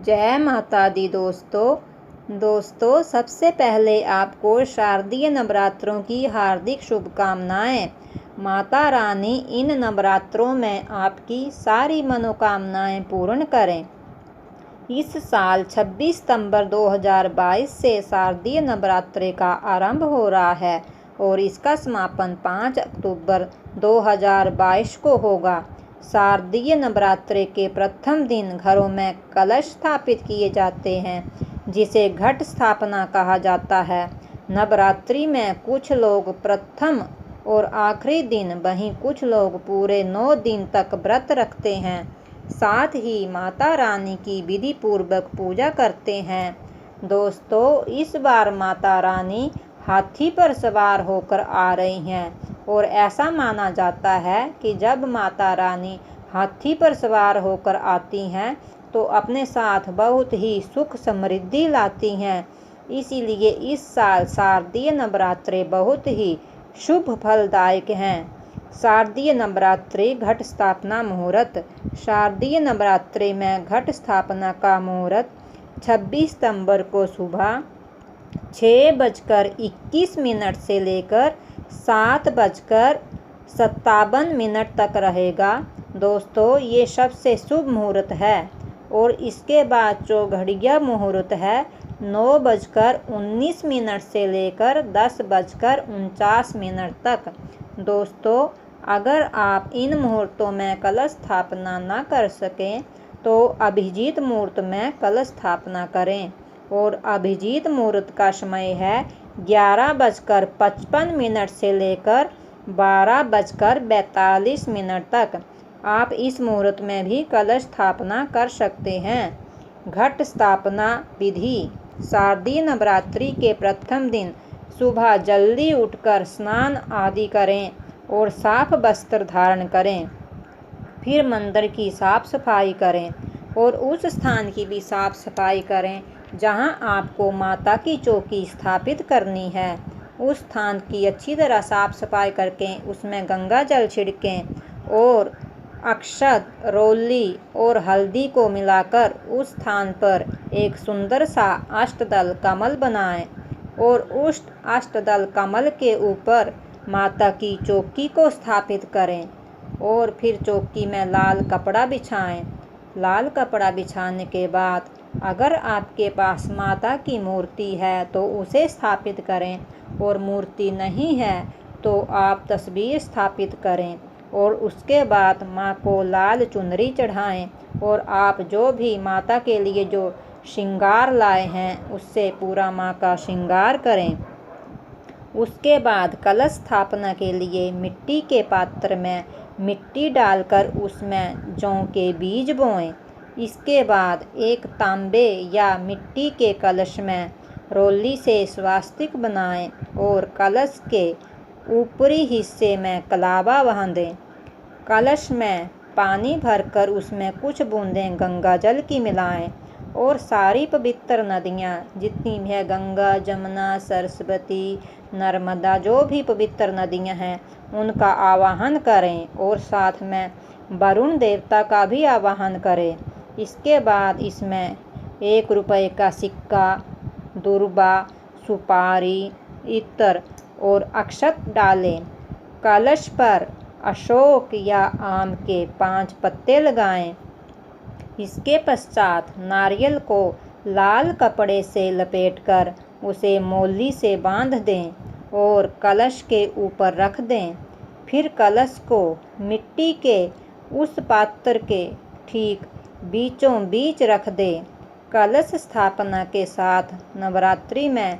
जय माता दी दोस्तों सबसे पहले आपको शारदीय नवरात्रों की हार्दिक शुभकामनाएं। माता रानी इन नवरात्रों में आपकी सारी मनोकामनाएं पूर्ण करें। इस साल 26 सितंबर 2022 से शारदीय नवरात्रे का आरंभ हो रहा है और इसका समापन 5 अक्टूबर 2022 को होगा। शारदीय नवरात्रे के प्रथम दिन घरों में कलश स्थापित किए जाते हैं, जिसे घट स्थापना कहा जाता है। नवरात्रि में कुछ लोग प्रथम और आखिरी दिन, वहीं कुछ लोग पूरे 9 दिन तक व्रत रखते हैं। साथ ही माता रानी की विधि पूर्वक पूजा करते हैं। दोस्तों, इस बार माता रानी हाथी पर सवार होकर आ रही हैं और ऐसा माना जाता है कि जब माता रानी हाथी पर सवार होकर आती हैं तो अपने साथ बहुत ही सुख समृद्धि लाती हैं। इसीलिए इस साल शारदीय नवरात्रे बहुत ही शुभ फलदायक हैं। शारदीय नवरात्रि घट स्थापना मुहूर्त। शारदीय नवरात्रि में घट स्थापना का मुहूर्त 26 सितंबर को सुबह 6:21 से लेकर 7:57 तक रहेगा। दोस्तों, ये सबसे शुभ मुहूर्त है और इसके बाद जो घड़िया मुहूर्त है 9:19 से लेकर 10:49 तक। दोस्तों, अगर आप इन मुहूर्तों में कलश स्थापना न कर सकें तो अभिजीत मुहूर्त में कलश स्थापना करें और अभिजीत मुहूर्त का समय है 11:55 से लेकर 12:42 तक। आप इस मुहूर्त में भी कलश स्थापना कर सकते हैं। घट स्थापना विधि। शारदीय नवरात्रि के प्रथम दिन सुबह जल्दी उठकर स्नान आदि करें और साफ वस्त्र धारण करें। फिर मंदिर की साफ सफाई करें और उस स्थान की भी साफ सफाई करें जहां आपको माता की चौकी स्थापित करनी है। उस स्थान की अच्छी तरह साफ सफाई करके उसमें गंगा जल छिड़कें और अक्षत, रोली और हल्दी को मिलाकर उस स्थान पर एक सुंदर सा अष्टदल कमल बनाएं और उस अष्टदल कमल के ऊपर माता की चौकी को स्थापित करें और फिर चौकी में लाल कपड़ा बिछाएं। लाल कपड़ा बिछाने के बाद अगर आपके पास माता की मूर्ति है तो उसे स्थापित करें और मूर्ति नहीं है तो आप तस्वीर स्थापित करें और उसके बाद माँ को लाल चुनरी चढ़ाएं और आप जो भी माता के लिए जो श्रृंगार लाए हैं उससे पूरा माँ का श्रृंगार करें। उसके बाद कलश स्थापना के लिए मिट्टी के पात्र में मिट्टी डालकर उसमें जौ के बीज बोएं। इसके बाद एक तांबे या मिट्टी के कलश में रोली से स्वास्तिक बनाएं और कलश के ऊपरी हिस्से में कलावा बांधें। कलश में पानी भरकर उसमें कुछ बूंदें गंगा जल की मिलाएं और सारी पवित्र नदियाँ जितनी भी है, गंगा, जमुना, सरस्वती, नर्मदा, जो भी पवित्र नदियाँ हैं उनका आवाहन करें और साथ में वरुण देवता का भी आवाहन करें। इसके बाद इसमें 1 रुपये का सिक्का, दुर्बा, सुपारी, इत्र और अक्षत डालें। कलश पर अशोक या आम के 5 पत्ते लगाएं। इसके पश्चात नारियल को लाल कपड़े से लपेटकर उसे मौली से बांध दें और कलश के ऊपर रख दें। फिर कलश को मिट्टी के उस पात्र के ठीक बीचों बीच रख दें। कलश स्थापना के साथ नवरात्रि में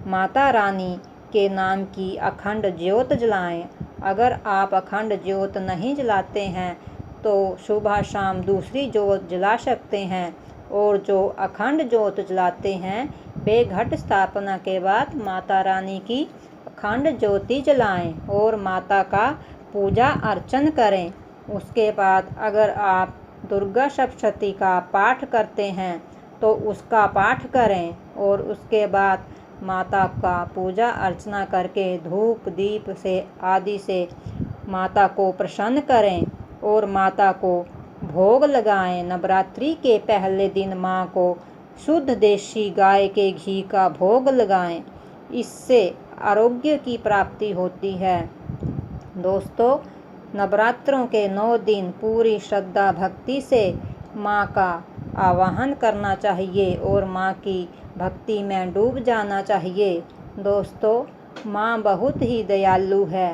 माता रानी के नाम की अखंड ज्योत जलाएं। अगर आप अखंड ज्योत नहीं जलाते हैं तो सुबह शाम दूसरी ज्योत जला सकते हैं और जो अखंड ज्योत जलाते हैं वे घट स्थापना के बाद माता रानी की अखंड ज्योति जलाएं और माता का पूजा अर्चन करें। उसके बाद अगर आप दुर्गा सप्तशती का पाठ करते हैं तो उसका पाठ करें और उसके बाद माता का पूजा अर्चना करके धूप दीप से आदि से माता को प्रसन्न करें और माता को भोग लगाएं। नवरात्रि के पहले दिन माँ को शुद्ध देशी गाय के घी का भोग लगाएं। इससे आरोग्य की प्राप्ति होती है। दोस्तों, नवरात्रों के 9 दिन पूरी श्रद्धा भक्ति से माँ का आवाहन करना चाहिए और माँ की भक्ति में डूब जाना चाहिए। दोस्तों, माँ बहुत ही दयालु है।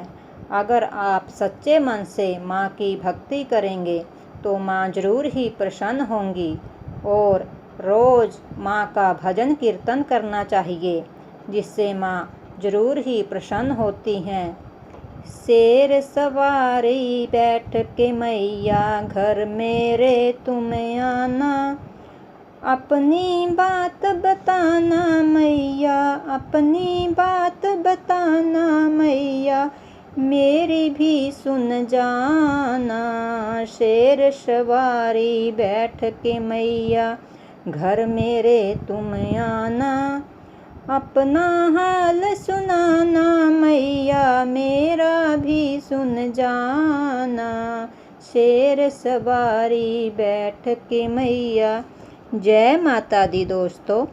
अगर आप सच्चे मन से माँ की भक्ति करेंगे तो माँ जरूर ही प्रसन्न होंगी। और रोज़ माँ का भजन कीर्तन करना चाहिए, जिससे माँ जरूर ही प्रसन्न होती हैं। शेर सवारी बैठ के मैया घर मेरे तुम आना, अपनी बात बताना मैया, अपनी बात बताना मैया, मेरी भी सुन जाना। शेर सवारी बैठ के मैया घर मेरे तुम आना, अपना हाल सुनाना मैया, मेरा भी सुन जाना। शेर सवारी बैठ के मैया। जय माता दी दोस्तों।